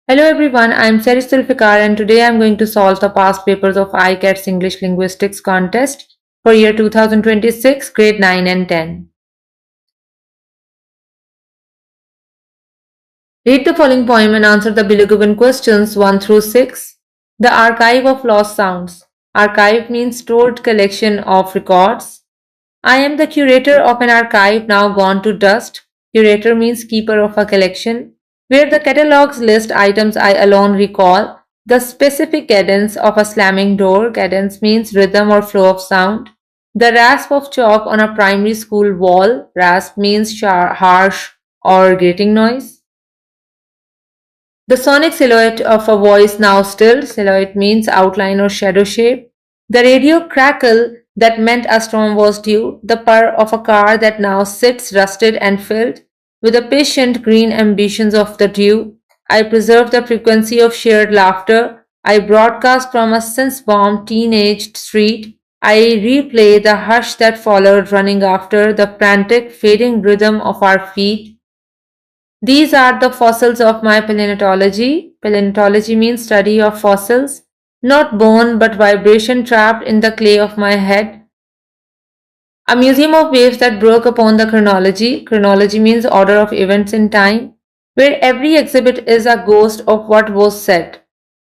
Hello everyone, I am Sari Sulfikar and today I am going to solve the past papers of ICAT's English Linguistics Contest for year 2026, grade 9 and 10. Read the following poem and answer the below given questions 1 through 6. The Archive of Lost Sounds. Archive means stored collection of records. I am the curator of an archive now gone to dust. Curator means keeper of a collection, where the catalogs list items I alone recall. The specific cadence of a slamming door. Cadence means rhythm or flow of sound. The rasp of chalk on a primary school wall. Rasp means harsh or grating noise. The sonic silhouette of a voice now still. Silhouette means outline or shadow shape. The radio crackle that meant a storm was due. The purr of a car that now sits rusted and filled with the patient green ambitions of the dew. I preserve the frequency of shared laughter. I broadcast from a sense-bombed teenaged street. I replay the hush that followed running after the frantic fading rhythm of our feet. These are the fossils of my paleontology. Paleontology means study of fossils, not bone but vibration trapped in the clay of my head. A museum of waves that broke upon the chronology. Chronology means order of events in time, where every exhibit is a ghost of what was said.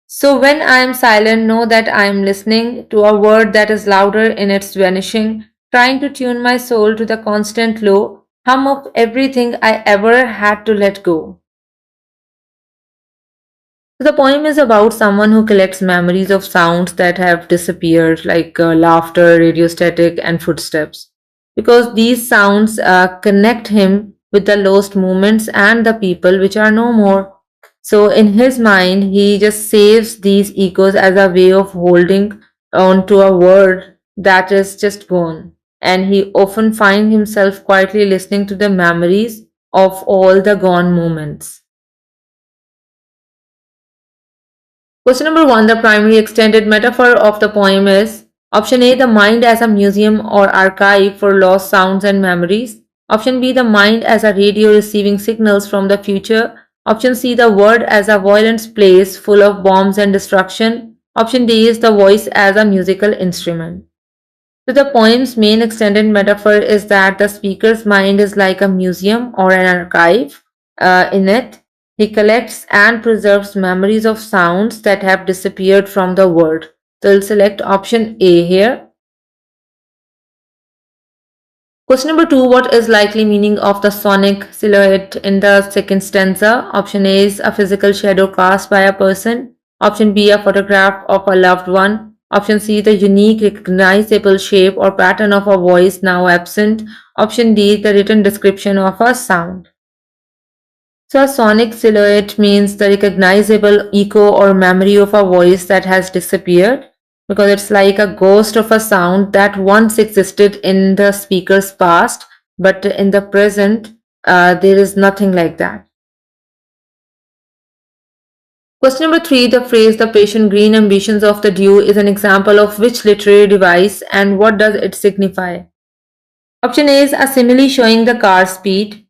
So when I am silent, know that I am listening to a word that is louder in its vanishing, trying to tune my soul to the constant low hum of everything I ever had to let go. So the poem is about someone who collects memories of sounds that have disappeared, like laughter, radio static, and footsteps, because these sounds connect him with the lost moments and the people which are no more. So in his mind, he just saves these echoes as a way of holding on to a word that is just gone. And he often finds himself quietly listening to the memories of all the gone moments. Question number 1. The primary extended metaphor of the poem is option A, the mind as a museum or archive for lost sounds and memories. Option B, the mind as a radio receiving signals from the future. Option C, the word as a violent place full of bombs and destruction. Option D is the voice as a musical instrument. So the poem's main extended metaphor is that the speaker's mind is like a museum or an archive. In it, he collects and preserves memories of sounds that have disappeared from the world. So we'll select option A here. Question number 2. What is likely meaning of the sonic silhouette in the second stanza? Option A is a physical shadow cast by a person. Option B, a photograph of a loved one. Option C, the unique recognizable shape or pattern of a voice now absent. Option D, the written description of a sound. So a sonic silhouette means the recognizable echo or memory of a voice that has disappeared, because it's like a ghost of a sound that once existed in the speaker's past, but in the present, there is nothing like that. Question number 3. The phrase the patient green ambitions of the dew is an example of which literary device and what does it signify? Option A is a simile showing the car's speed.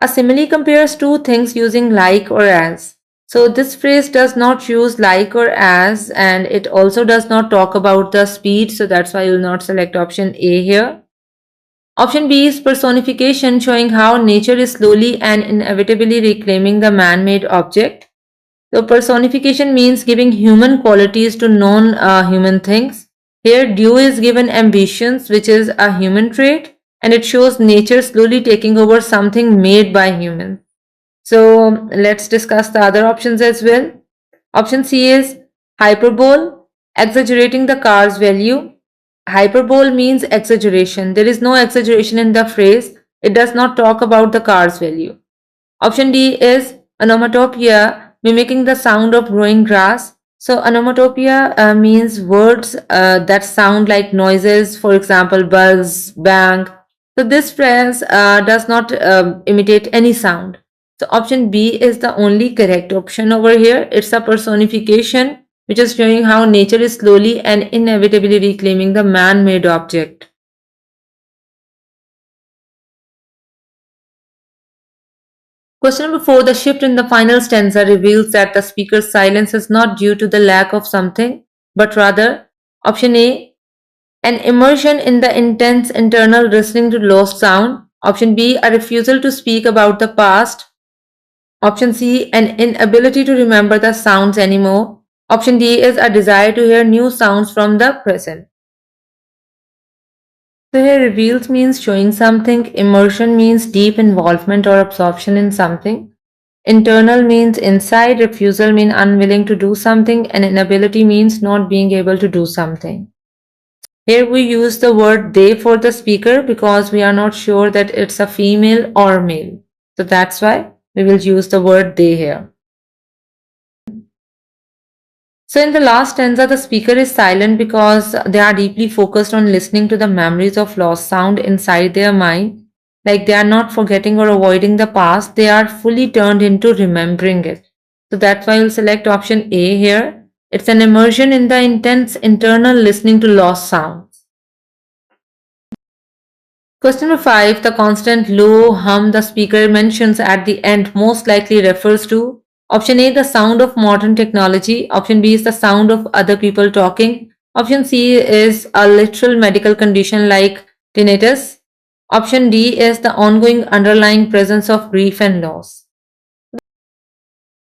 A simile compares two things using like or as. So this phrase does not use like or as, and it also does not talk about the speed, so that's why you will not select option A here. Option B is personification, showing how nature is slowly and inevitably reclaiming the man-made object. So personification means giving human qualities to non-human things. Here dew is given ambitions, which is a human trait, and it shows nature slowly taking over something made by humans. So let's discuss the other options as well. Option C is hyperbole, exaggerating the car's value. Hyperbole means exaggeration. There is no exaggeration in the phrase. It does not talk about the car's value. Option D is onomatopoeia, mimicking the sound of growing grass. So onomatopoeia means words that sound like noises, for example, buzz, bang. So this phrase does not imitate any sound. So option B is the only correct option over here. It's a personification which is showing how nature is slowly and inevitably reclaiming the man-made object. Question number 4. The shift in the final stanza reveals that the speaker's silence is not due to the lack of something, but rather, option A, an immersion in the intense internal listening to lost sound. Option B, a refusal to speak about the past. Option C, an inability to remember the sounds anymore. Option D is a desire to hear new sounds from the present. So here reveals means showing something, immersion means deep involvement or absorption in something. Internal means inside, refusal means unwilling to do something, and inability means not being able to do something. Here we use the word they for the speaker because we are not sure that it's a female or male. So that's why we will use the word they here. So in the last stanza, the speaker is silent because they are deeply focused on listening to the memories of lost sound inside their mind. Like they are not forgetting or avoiding the past, they are fully turned into remembering it. So that's why we'll select option A here. It's an immersion in the intense internal listening to lost sounds. Question number 5. The constant low hum the speaker mentions at the end most likely refers to option A, the sound of modern technology. Option B is the sound of other people talking. Option C is a literal medical condition like tinnitus. Option D is the ongoing underlying presence of grief and loss.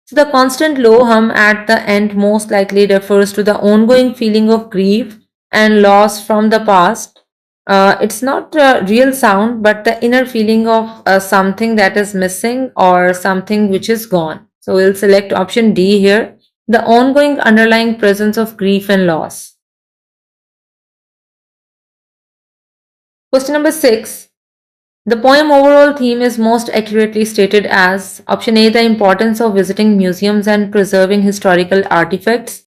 So the constant low hum at the end most likely refers to the ongoing feeling of grief and loss from the past. It's not a real sound, but the inner feeling of something that is missing or something which is gone. So we'll select option D here, the ongoing underlying presence of grief and loss. Question number 6. The poem overall theme is most accurately stated as option A, the importance of visiting museums and preserving historical artifacts.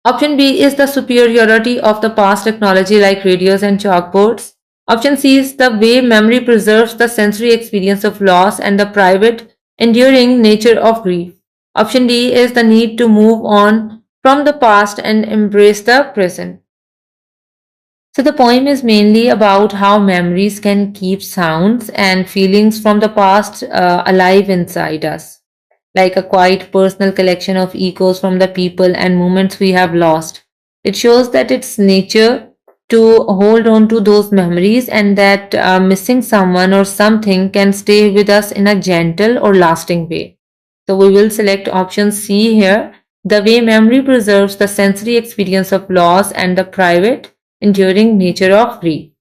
Option B is the superiority of the past technology like radios and chalkboards. Option C is the way memory preserves the sensory experience of loss and the private, enduring nature of grief. Option D is the need to move on from the past and embrace the present. So the poem is mainly about how memories can keep sounds and feelings from the past alive inside us, like a quiet personal collection of echoes from the people and moments we have lost. It shows that it's nature to hold on to those memories and that missing someone or something can stay with us in a gentle or lasting way. So we will select option C here, the way memory preserves the sensory experience of loss and the private, enduring nature of grief.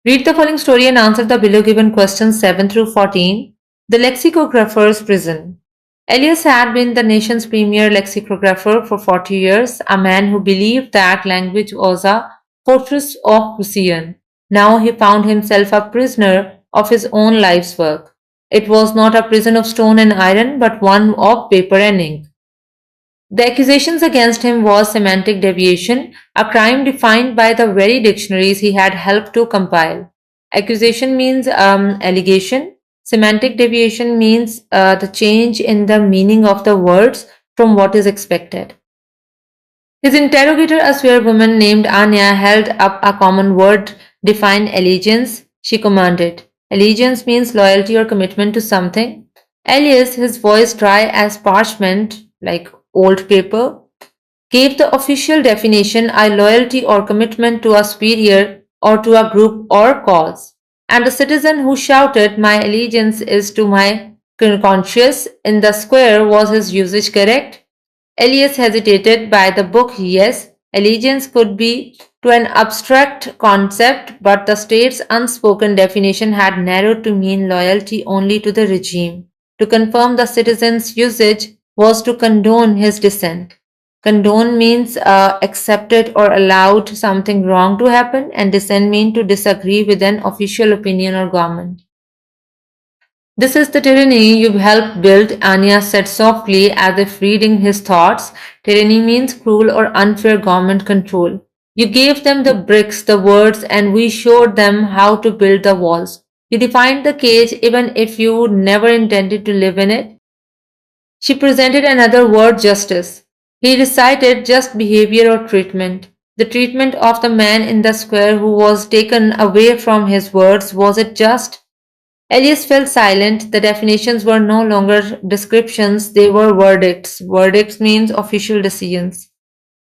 Read the following story and answer the below given questions 7 through 14. The Lexicographer's Prison. Elias had been the nation's premier lexicographer for 40 years, a man who believed that language was a fortress of precision. Now he found himself a prisoner of his own life's work. It was not a prison of stone and iron, but one of paper and ink. The accusations against him was semantic deviation, a crime defined by the very dictionaries he had helped to compile. Accusation means allegation. Semantic deviation means the change in the meaning of the words from what is expected. His interrogator, a swear woman named Anya, held up a common word, define allegiance. She commanded. Allegiance means loyalty or commitment to something. Elias, his voice dry as parchment, like old paper, gave the official definition a loyalty or commitment to a superior or to a group or cause. And the citizen who shouted, "My allegiance is to my conscience," in the square, was his usage correct? Elias hesitated. By the book, yes, allegiance could be to an abstract concept, but the state's unspoken definition had narrowed to mean loyalty only to the regime. To confirm the citizen's usage was to condone his dissent. Condone means accepted or allowed something wrong to happen, and dissent means to disagree with an official opinion or government. This is the tyranny you've helped build, Anya said softly as if reading his thoughts. Tyranny means cruel or unfair government control. You gave them the bricks, the words, and we showed them how to build the walls. You defined the cage even if you never intended to live in it. She presented another word, justice. He recited just behavior or treatment. The treatment of the man in the square who was taken away from his words, was it just? Elias felt silent. The definitions were no longer descriptions, they were verdicts. Verdicts means official decisions.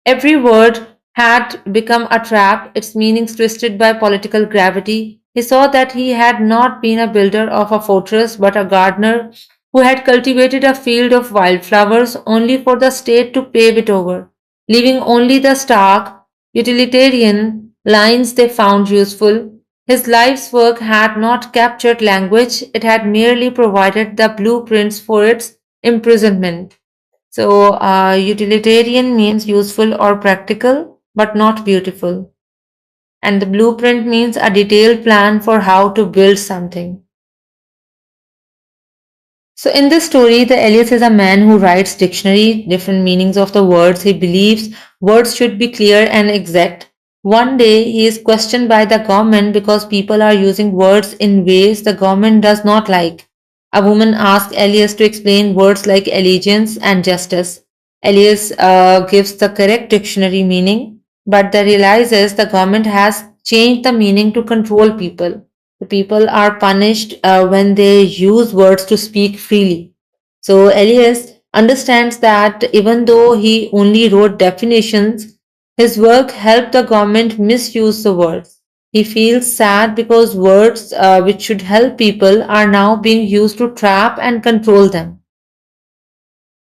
Every word had become a trap, its meanings twisted by political gravity. He saw that he had not been a builder of a fortress, but a gardener who had cultivated a field of wildflowers only for the state to pave it over, leaving only the stark, utilitarian lines they found useful. His life's work had not captured language, it had merely provided the blueprints for its imprisonment. So, utilitarian means useful or practical, but not beautiful. And the blueprint means a detailed plan for how to build something. So, in this story, the Elias is a man who writes dictionary, different meanings of the words. He believes words should be clear and exact. One day, he is questioned by the government because people are using words in ways the government does not like. A woman asks Elias to explain words like allegiance and justice. Elias gives the correct dictionary meaning, but then realizes the government has changed the meaning to control people. The people are punished when they use words to speak freely. So Elias understands that even though he only wrote definitions, his work helped the government misuse the words. He feels sad because words which should help people are now being used to trap and control them.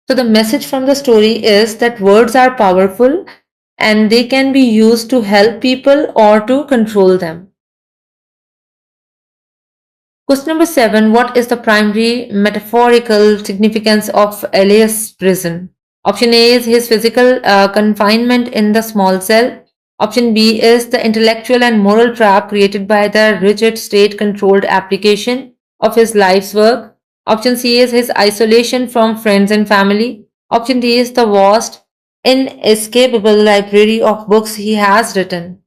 So, the message from the story is that words are powerful and they can be used to help people or to control them. Question number 7. What is the primary metaphorical significance of Elias' prison? Option A is his physical confinement in the small cell. Option B is the intellectual and moral trap created by the rigid state controlled application of his life's work. Option C is his isolation from friends and family. Option D is the vast, inescapable library of books he has written.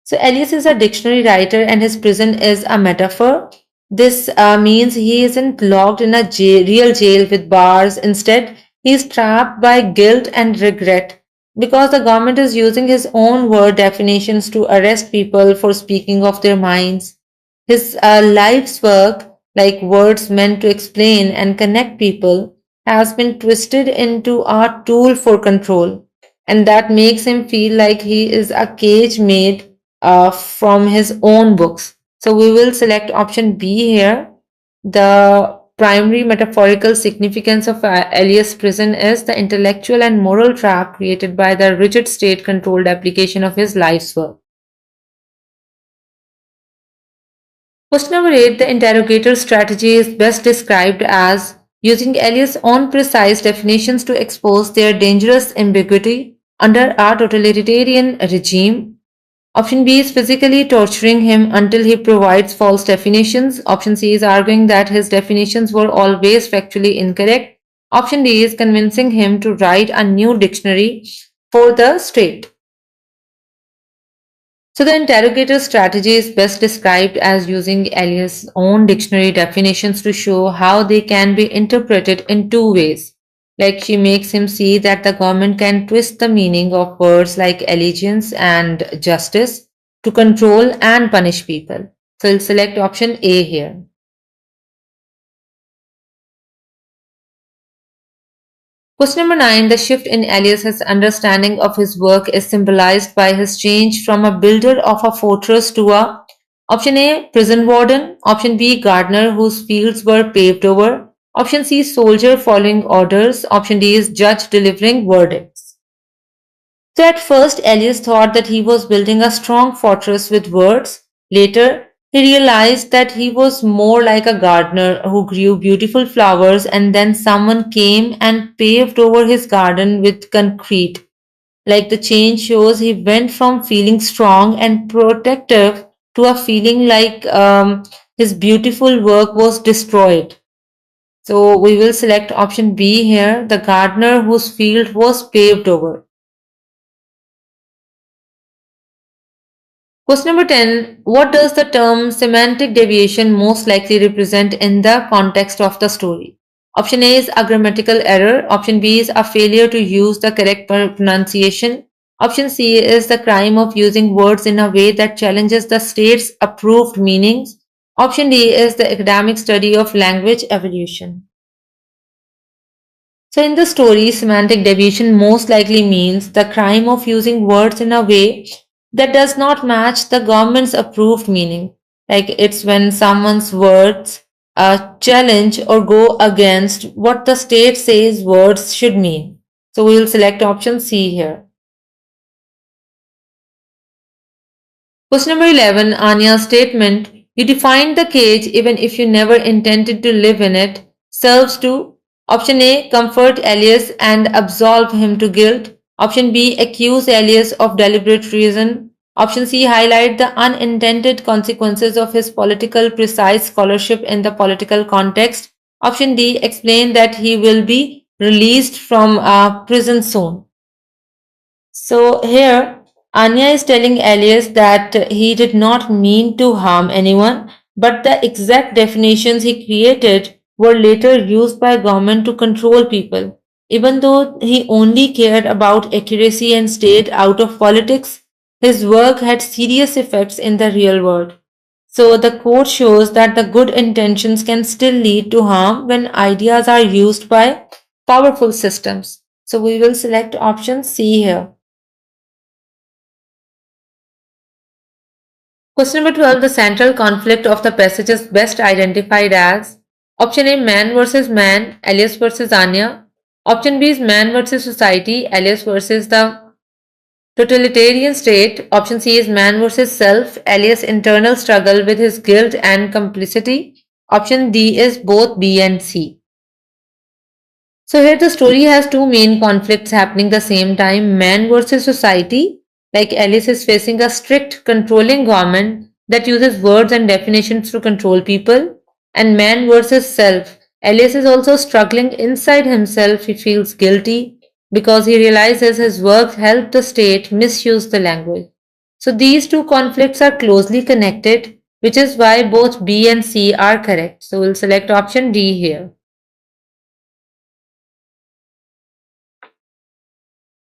So Elias is a dictionary writer and his prison is a metaphor. This means he isn't locked in a real jail with bars. Instead, he is trapped by guilt and regret because the government is using his own word definitions to arrest people for speaking of their minds. His life's work, like words meant to explain and connect people, has been twisted into a tool for control. And that makes him feel like he is a cage made from his own books. So we will select option B here. The primary metaphorical significance of Elias' prison is the intellectual and moral trap created by the rigid state controlled application of his life's work. Question number 8. The interrogator strategy is best described as using Elias' own precise definitions to expose their dangerous ambiguity under a totalitarian regime. Option B is physically torturing him until he provides false definitions. Option C is arguing that his definitions were always factually incorrect. Option D is convincing him to write a new dictionary for the state. So the interrogator strategy is best described as using Elias' own dictionary definitions to show how they can be interpreted in two ways. Like she makes him see that the government can twist the meaning of words like allegiance and justice to control and punish people. So we'll select option A here. Question number 9. The shift in Elias's understanding of his work is symbolized by his change from a builder of a fortress to a option A, prison warden, option B, gardener whose fields were paved over, option C, soldier following orders, option D is judge delivering verdicts. So at first, Elias thought that he was building a strong fortress with words. Later, he realized that he was more like a gardener who grew beautiful flowers and then someone came and paved over his garden with concrete. Like the change shows, he went from feeling strong and protective to a feeling like his beautiful work was destroyed. So we will select option B here, the gardener whose field was paved over. Question number 10. What does the term semantic deviation most likely represent in the context of the story? Option A is a grammatical error. Option B is a failure to use the correct pronunciation. Option C is the crime of using words in a way that challenges the state's approved meanings. Option D is the academic study of language evolution. So, in the story, semantic deviation most likely means the crime of using words in a way that does not match the government's approved meaning. Like it's when someone's words challenge or go against what the state says words should mean. So, we will select option C here. Question number 11, Anya's statement, you defined the cage even if you never intended to live in it, serves to option A, comfort Elias and absolve him to guilt. Option B, accuse Elias of deliberate treason. Option C, highlight the unintended consequences of his political precise scholarship in the political context. Option D, explain that he will be released from prison soon. So here, Anya is telling Elias that he did not mean to harm anyone, but the exact definitions he created were later used by government to control people. Even though he only cared about accuracy and stayed out of politics, his work had serious effects in the real world. So the quote shows that the good intentions can still lead to harm when ideas are used by powerful systems. So we will select option C here. Question number 12. The central conflict of the passage is best identified as option A, man versus man, Elias versus Anya. Option B is man versus society, Elias versus the totalitarian state. Option C is man versus self, Elias' internal struggle with his guilt and complicity. Option D is both B and C. So here the story has two main conflicts happening the same time, man versus society. Like Alice is facing a strict controlling government that uses words and definitions to control people, and man versus self. Alice is also struggling inside himself. He feels guilty because he realizes his work helped the state misuse the language. So these two conflicts are closely connected, which is why both B and C are correct. So we'll select option D here.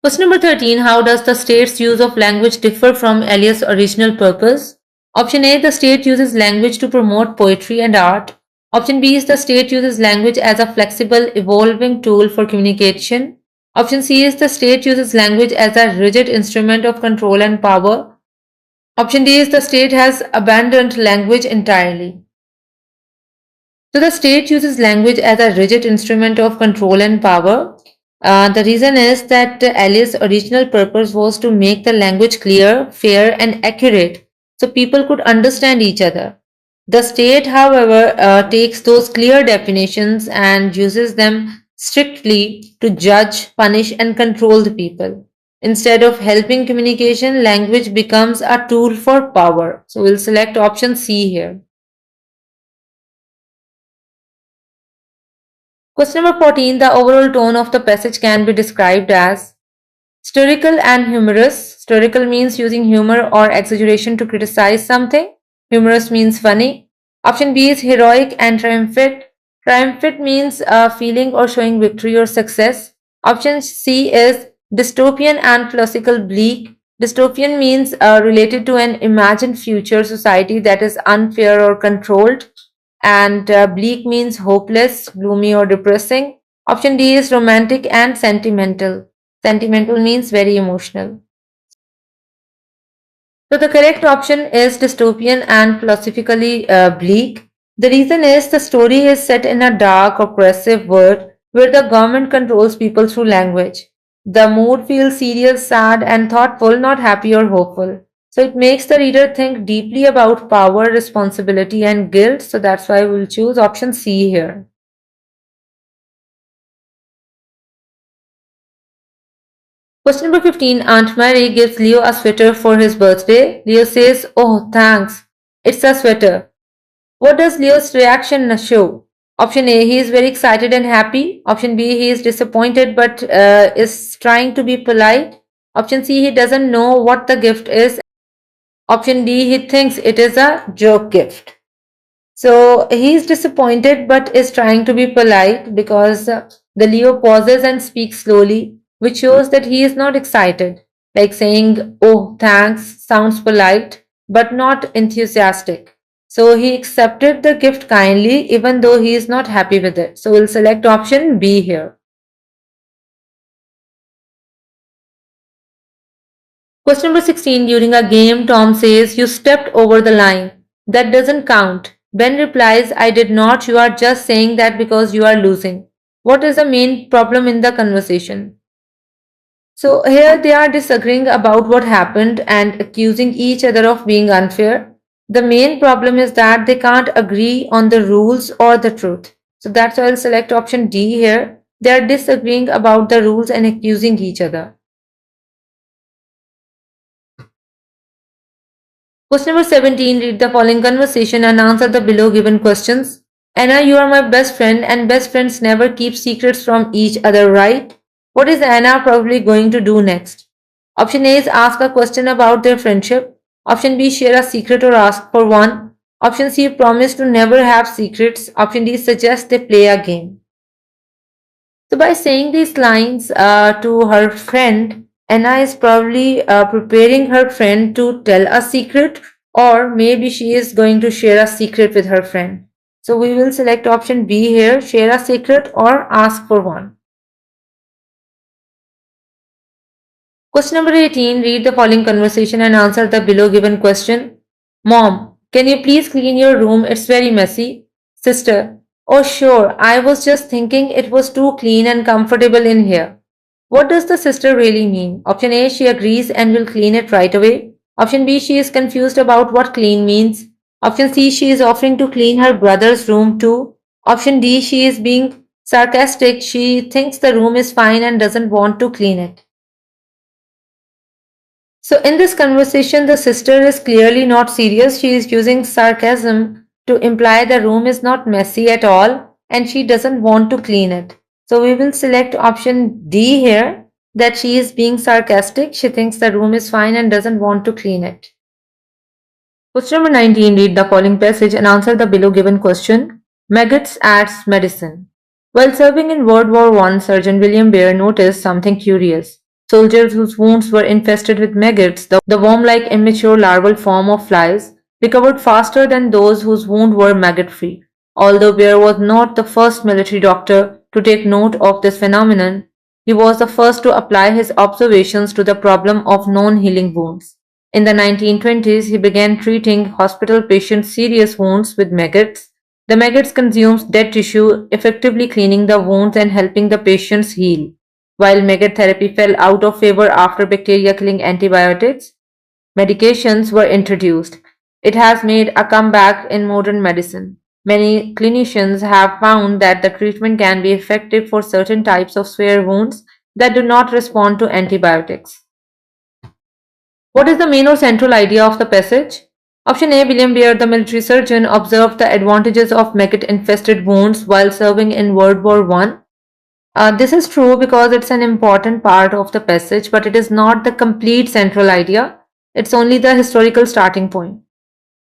Question number 13. How does the state's use of language differ from Elias' original purpose? Option A. The state uses language to promote poetry and art. Option B is the state uses language as a flexible, evolving tool for communication. Option C is the state uses language as a rigid instrument of control and power. Option D is the state has abandoned language entirely. So the state uses language as a rigid instrument of control and power. The reason is that Alice's original purpose was to make the language clear, fair, and accurate so people could understand each other. The state, however, takes those clear definitions and uses them strictly to judge, punish, and control the people. Instead of helping communication, language becomes a tool for power. So we'll select option C here. Question number 14. The overall tone of the passage can be described as satirical and humorous. Satirical means using humor or exaggeration to criticize something. Humorous means funny. Option B is heroic and triumphant. Triumphant means feeling or showing victory or success. Option C is dystopian and philosophical bleak. Dystopian means related to an imagined future society that is unfair or controlled. And bleak means hopeless, gloomy, or depressing. Option D is romantic and sentimental. Sentimental means very emotional. So the correct option is dystopian and philosophically bleak. The reason is the story is set in a dark, oppressive world where the government controls people through language. The mood feels serious, sad, and thoughtful, not happy or hopeful. So it makes the reader think deeply about power, responsibility, and guilt. So that's why we'll choose option C here. Question number 15. Aunt Mary gives Leo a sweater for his birthday. Leo says, "Oh, thanks. It's a sweater." What does Leo's reaction show? Option A, he is very excited and happy. Option B, he is disappointed but is trying to be polite. Option C, he doesn't know what the gift is. Option D, he thinks it is a joke gift. So he is disappointed but is trying to be polite because the Leo pauses and speaks slowly, which shows that he is not excited. Like saying, "Oh, thanks," sounds polite but not enthusiastic. So he accepted the gift kindly even though he is not happy with it. So we'll select option B here. Question number 16. During a game, Tom says, "You stepped over the line. That doesn't count." Ben replies, "I did not. You are just saying that because you are losing." What is the main problem in the conversation? So here they are disagreeing about what happened and accusing each other of being unfair. The main problem is that they can't agree on the rules or the truth. So that's why I'll select option D here. They are disagreeing about the rules and accusing each other. Question number 17. Read the following conversation and answer the below given questions. Anna, you are my best friend, and best friends never keep secrets from each other, right? What is Anna probably going to do next? Option A is ask a question about their friendship. Option B, share a secret or ask for one. Option C, promise to never have secrets. Option D, suggest they play a game. So, by saying these lines to her friend, Anna is probably preparing her friend to tell a secret, or maybe she is going to share a secret with her friend. So, we will select option B here, share a secret or ask for one. Question number 18. Read the following conversation and answer the below given question. Mom, can you please clean your room? It's very messy. Sister, oh sure, I was just thinking it was too clean and comfortable in here. What does the sister really mean? Option A, she agrees and will clean it right away. Option B, she is confused about what clean means. Option C, she is offering to clean her brother's room too. Option D, she is being sarcastic. She thinks the room is fine and doesn't want to clean it. So, in this conversation, the sister is clearly not serious. She is using sarcasm to imply the room is not messy at all and she doesn't want to clean it. So, we will select option D here, that she is being sarcastic. She thinks the room is fine and doesn't want to clean it. Question number 19. Read the following passage and answer the below given question. Maggots adds medicine. While serving in World War I, Surgeon William Bear noticed something curious. Soldiers whose wounds were infested with maggots, the worm-like immature larval form of flies, recovered faster than those whose wounds were maggot-free. Although Bear was not the first military doctor to take note of this phenomenon, he was the first to apply his observations to the problem of non-healing wounds. In the 1920s, he began treating hospital patients' serious wounds with maggots. The maggots consumes dead tissue, effectively cleaning the wounds and helping the patients heal. While maggot therapy fell out of favor after bacteria-killing antibiotics, medications were introduced. It has made a comeback in modern medicine. Many clinicians have found that the treatment can be effective for certain types of severe wounds that do not respond to antibiotics. What is the main or central idea of the passage? Option A. William Beer, the military surgeon, observed the advantages of maggot-infested wounds while serving in World War I. This is true because it's an important part of the passage, but it is not the complete central idea. It's only the historical starting point.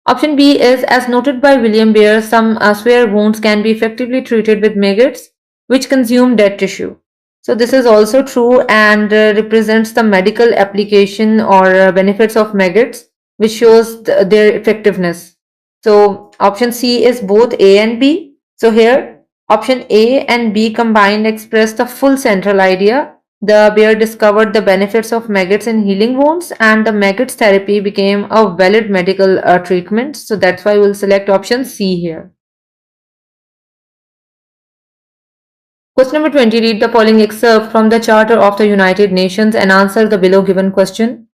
Option B is, as noted by William Beer, some severe wounds can be effectively treated with maggots, which consume dead tissue. So this is also true and represents the medical application or benefits of maggots, which shows their effectiveness. So option C is both A and B. So here option A and B combined express the full central idea. The Bear discovered the benefits of maggots in healing wounds, and the maggots therapy became a valid medical treatment. So that's why we'll select option C here. Question number 20. Read the following excerpt from the Charter of the United Nations and answer the below given question.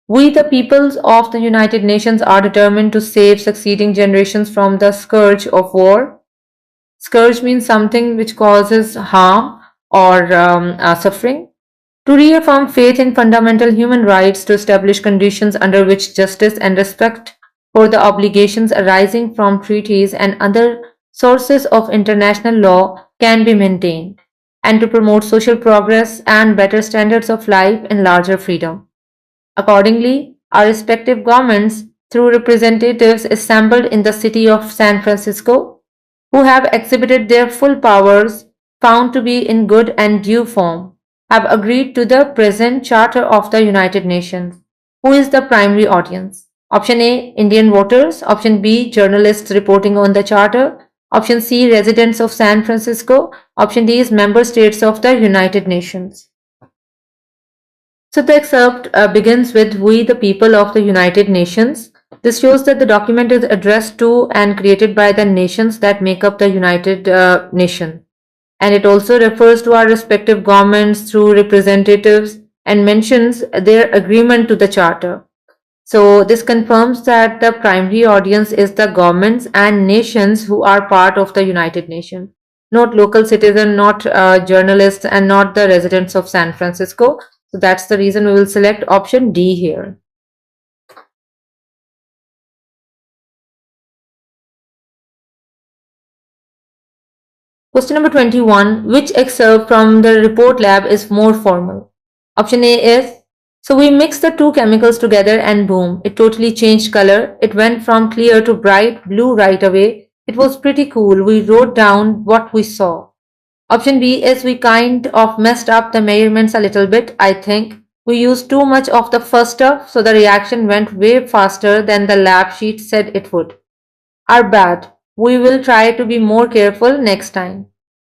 We, the peoples of the United Nations, are determined to save succeeding generations from the scourge of war. Scourge means something which causes harm or suffering. To reaffirm faith in fundamental human rights, to establish conditions under which justice and respect for the obligations arising from treaties and other sources of international law can be maintained, and to promote social progress and better standards of life and larger freedom. Accordingly, our respective governments, through representatives assembled in the city of San Francisco, who have exhibited their full powers, found to be in good and due form, have agreed to the present Charter of the United Nations. Who is the primary audience? Option A, Indian voters. Option B, journalists reporting on the charter. Option C, residents of San Francisco. Option D is member states of the United Nations. So the excerpt begins with "We the people of the United Nations." This shows that the document is addressed to and created by the nations that make up the United Nation. And it also refers to our respective governments through representatives and mentions their agreement to the charter. So this confirms that the primary audience is the governments and nations who are part of the United Nations, not local citizens, not journalists, and not the residents of San Francisco. So that's the reason we will select option D here. Question number 21. Which excerpt from the report lab is more formal? Option A is, so we mixed the two chemicals together and boom, it totally changed color. It went from clear to bright blue right away. It was pretty cool. We wrote down what we saw. Option B is, we kind of messed up the measurements a little bit, I think. We used too much of the first stuff, so the reaction went way faster than the lab sheet said it would. Are bad. We will try to be more careful next time.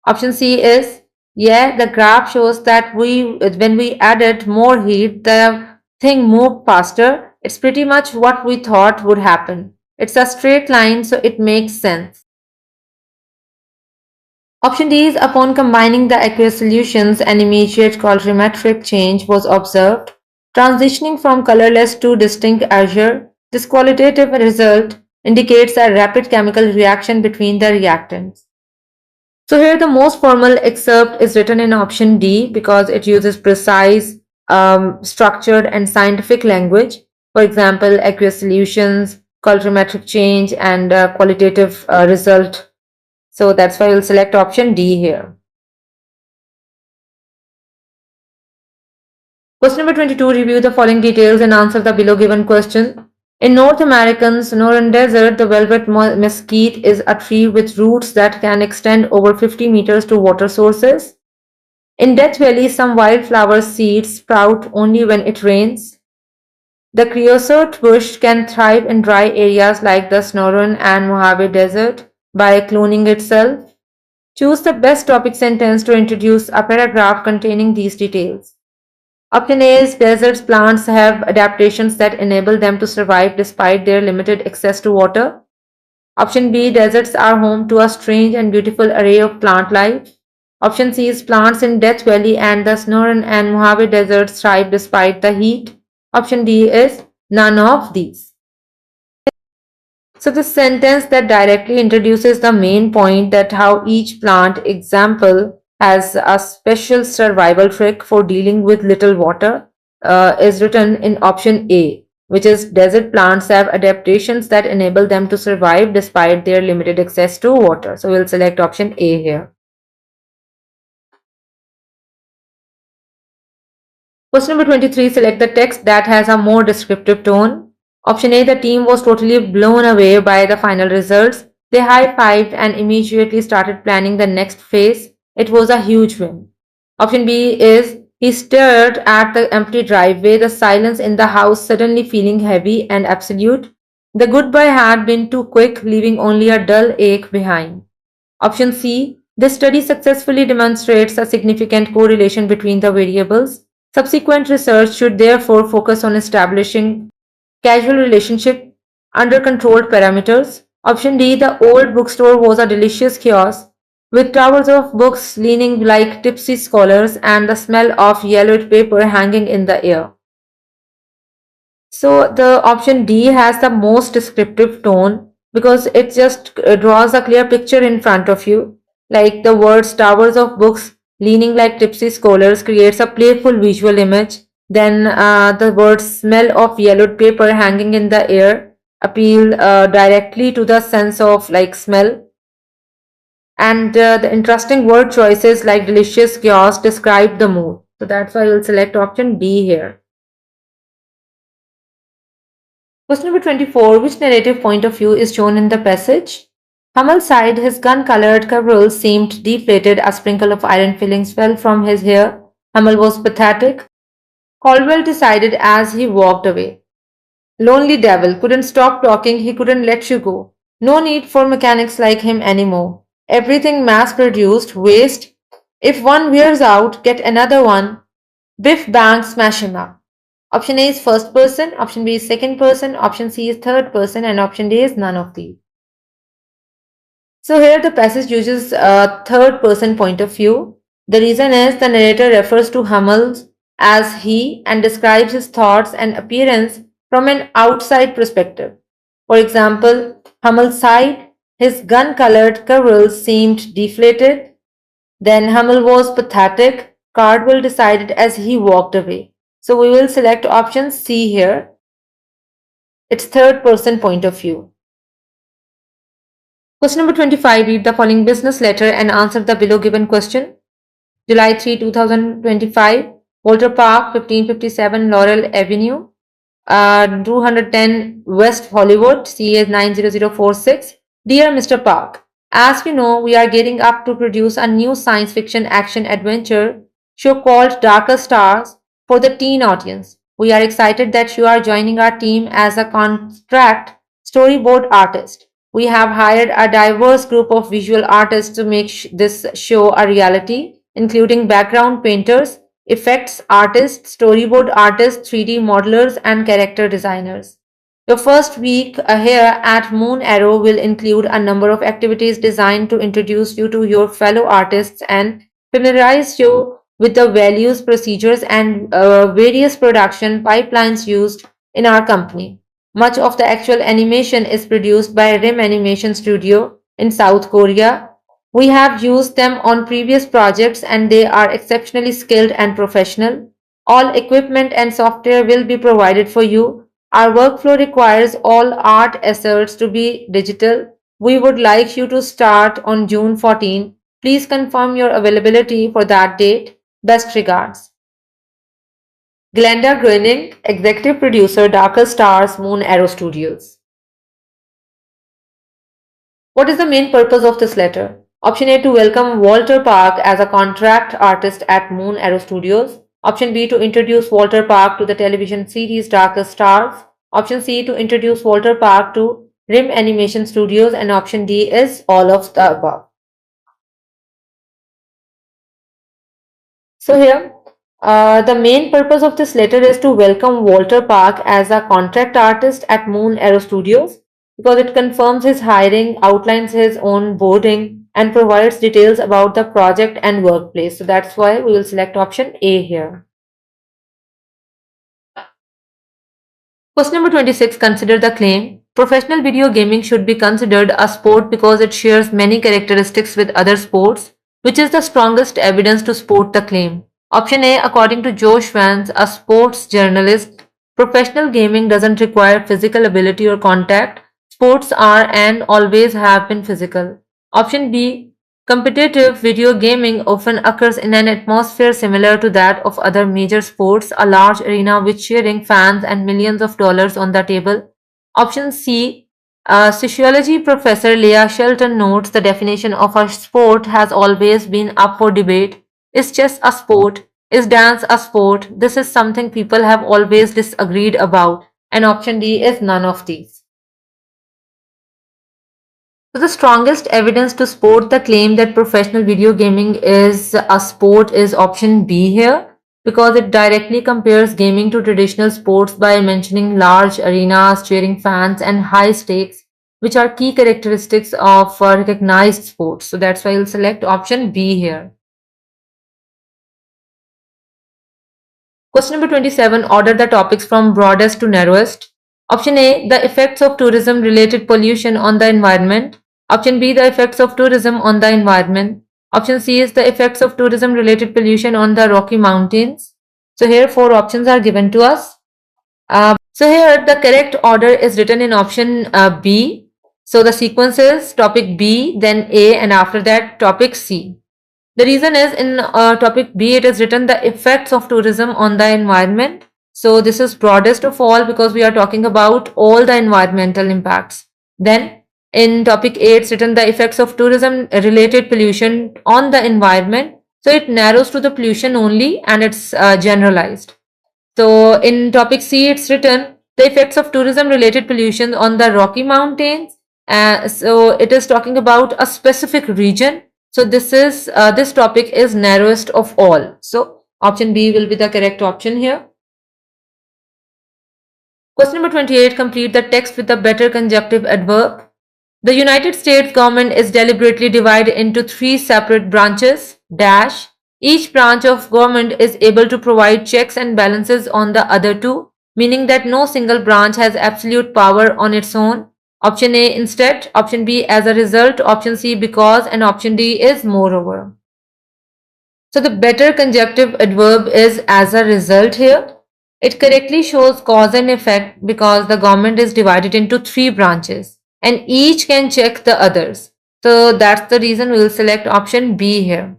Option C is, yeah, the graph shows that when we added more heat, the thing moved faster. It's pretty much what we thought would happen. It's a straight line, so it makes sense. Option D is, upon combining the aqueous solutions, an immediate colorimetric change was observed, transitioning from colorless to distinct azure. This qualitative result indicates a rapid chemical reaction between the reactants. So here the most formal excerpt is written in option D because it uses precise, structured and scientific language. For example, aqueous solutions, colorimetric change and qualitative result. So that's why we'll select option D here. Question number 22. Review the following details and answer the below given question. In North American Sonoran Desert, the velvet mesquite is a tree with roots that can extend over 50 meters to water sources. In Death Valley, some wildflower seeds sprout only when it rains. The creosote bush can thrive in dry areas like the Sonoran and Mojave Desert by cloning itself. Choose the best topic sentence to introduce a paragraph containing these details. Option A is, deserts plants have adaptations that enable them to survive despite their limited access to water. Option B, deserts are home to a strange and beautiful array of plant life. Option C is, plants in Death Valley and the Sonoran and Mojave deserts thrive despite the heat. Option D is, none of these. So the sentence that directly introduces the main point, that how each plant example has a special survival trick for dealing with little water, is written in option A, which is, desert plants have adaptations that enable them to survive despite their limited access to water. So we'll select option A here. Question number 23. Select the text that has a more descriptive tone. Option A, the team was totally blown away by the final results. They high-fived and immediately started planning the next phase. It was a huge win. Option B is, he stared at the empty driveway, the silence in the house suddenly feeling heavy and absolute. The goodbye had been too quick, leaving only a dull ache behind. Option C, this study successfully demonstrates a significant correlation between the variables. Subsequent research should therefore focus on establishing casual relationship under controlled parameters. Option D, the old bookstore was a delicious kiosk with towers of books leaning like tipsy scholars and the smell of yellowed paper hanging in the air. So the option D has the most descriptive tone because it just draws a clear picture in front of you. Like the words towers of books leaning like tipsy scholars creates a playful visual image. Then the words smell of yellowed paper hanging in the air appeal directly to the sense of like smell. And the interesting word choices like delicious chaos describe the mood. So that's why we'll select option B here. Question number 24. Which narrative point of view is shown in the passage? Hummel sighed. His gun-colored coveralls seemed deflated. A sprinkle of iron fillings fell from his hair. Hummel was pathetic. Caldwell decided as he walked away. Lonely devil couldn't stop talking, he couldn't let you go. No need for mechanics like him anymore. Everything mass produced, waste. If one wears out, get another one. Biff bang, smash him up. Option A is first person, option B is second person, option C is third person, and option D is none of these. So here the passage uses a third person point of view. The reason is the narrator refers to Hummel as he and describes his thoughts and appearance from an outside perspective. For example, Hummel sighed, his gun colored curls seemed deflated. Then Hummel was pathetic, Cardwell decided as he walked away. So we will select option C here. It's third person point of view. Question number 25. Read the following business letter and answer the below given question. July 3, 2025. Walter Park, 1557 Laurel Avenue, 210 West Hollywood, CA 90046. Dear Mr. Park, as we know, we are getting up to produce a new science fiction action adventure show called Darker Stars for the teen audience. We are excited that you are joining our team as a contract storyboard artist. We have hired a diverse group of visual artists to make this show a reality, including background painters, effects artists, storyboard artists, 3D modelers, and character designers. Your first week here at Moon Arrow will include a number of activities designed to introduce you to your fellow artists and familiarize you with the values, procedures, and various production pipelines used in our company. Much of the actual animation is produced by RIM Animation Studio in South Korea. We have used them on previous projects and they are exceptionally skilled and professional. All equipment and software will be provided for you. Our workflow requires all art assets to be digital. We would like you to start on June 14. Please confirm your availability for that date. Best regards. Glenda Groening, Executive Producer, Darker Stars, Moon Arrow Studios. What is the main purpose of this letter? Option A, to welcome Walter Park as a contract artist at Moon Arrow Studios. Option B, to introduce Walter Park to the television series Darker Stars. Option C, to introduce Walter Park to RIM Animation Studios. And option D is all of the above. So here, the main purpose of this letter is to welcome Walter Park as a contract artist at Moon Arrow Studios because it confirms his hiring, outlines his onboarding, and provides details about the project and workplace. So that's why we will select option A here. Question number 26. Consider the claim. Professional video gaming should be considered a sport because it shares many characteristics with other sports, which is the strongest evidence to support the claim. Option A, according to Josh Vance, a sports journalist, professional gaming doesn't require physical ability or contact. Sports are and always have been physical. Option B, competitive video gaming often occurs in an atmosphere similar to that of other major sports, a large arena with cheering fans and millions of dollars on the table. Option C, sociology professor Leah Shelton notes the definition of a sport has always been up for debate. Is chess a sport? Is dance a sport? This is something people have always disagreed about. And option D is none of these. So the strongest evidence to support the claim that professional video gaming is a sport is option B here because it directly compares gaming to traditional sports by mentioning large arenas, cheering fans, and high stakes, which are key characteristics of recognized sports. So that's why you'll select option B here. Question number 27. Order the topics from broadest to narrowest. Option A, the effects of tourism related pollution on the environment. Option B, the effects of tourism on the environment. Option C is the effects of tourism related pollution on the Rocky Mountains. So here four options are given to us. So here the correct order is written in option B. So the sequence is topic B, then A, and after that topic C. The reason is in topic B it is written the effects of tourism on the environment. So this is broadest of all because we are talking about all the environmental impacts. Then in topic A, it's written the effects of tourism related pollution on the environment. So it narrows to the pollution only and it's generalized. So in topic C, it's written The effects of tourism related pollution on the Rocky Mountains. So it is talking about a specific region. So this topic is narrowest of all. So option B will be the correct option here. Question number 28. Complete the text with a better conjunctive adverb. The United States government is deliberately divided into three separate branches. Dash. Each branch of government is able to provide checks and balances on the other two, meaning that no single branch has absolute power on its own. Option A instead, option B as a result, option C because, and option D is moreover. So the better conjunctive adverb is as a result here. It correctly shows cause and effect because the government is divided into three branches and each can check the others. So that's the reason we will select option B here.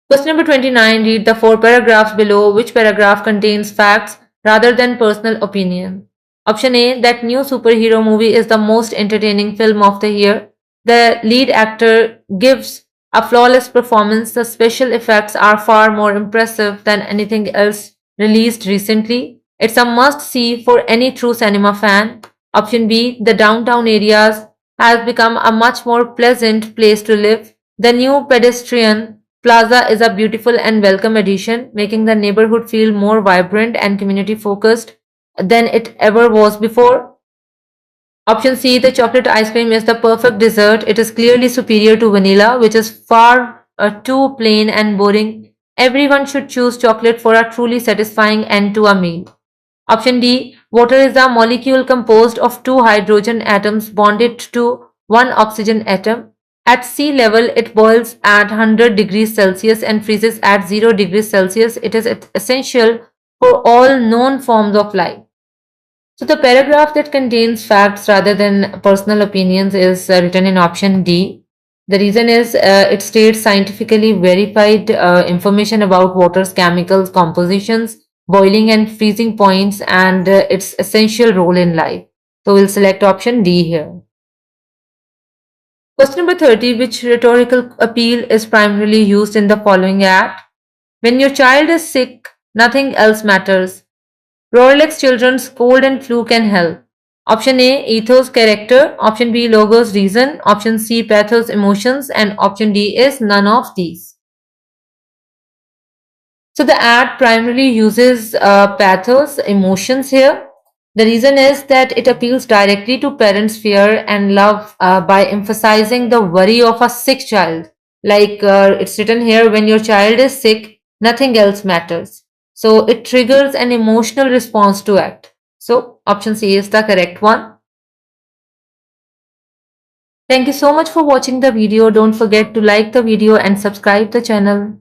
Question number 29. Read the four paragraphs below. Which paragraph contains facts rather than personal opinion? Option A. That new superhero movie is the most entertaining film of the year. The lead actor gives a flawless performance. The special effects are far more impressive than anything else released recently. It's a must see for any true cinema fan. Option B. The downtown areas has become a much more pleasant place to live. The new pedestrian plaza is a beautiful and welcome addition, making the neighborhood feel more vibrant and community focused than it ever was before. Option C. The chocolate ice cream is the perfect dessert. It is clearly superior to vanilla, which is far too plain and boring. Everyone should choose chocolate for a truly satisfying end to a meal. Option D. Water is a molecule composed of two hydrogen atoms bonded to one oxygen atom. At sea level, it boils at 100 degrees Celsius and freezes at 0 degrees Celsius. It is essential for all known forms of life. So the paragraph that contains facts rather than personal opinions is written in option D. The reason is it states scientifically verified information about water's chemicals, compositions, boiling and freezing points, and its essential role in life. So we'll select option D here. Question number 30. Which rhetorical appeal is primarily used in the following act? When your child is sick, nothing else matters. Rorlex children's cold and flu can help. Option A, ethos character. Option B, logos reason. Option C, pathos emotions. And option D is none of these. So the ad primarily uses pathos emotions here. The reason is that it appeals directly to parents' fear and love by emphasizing the worry of a sick child. Like it's written here, when your child is sick, nothing else matters. So it triggers an emotional response to act. So option C is the correct one. Thank you so much for watching the video. Don't forget to like the video and subscribe the channel.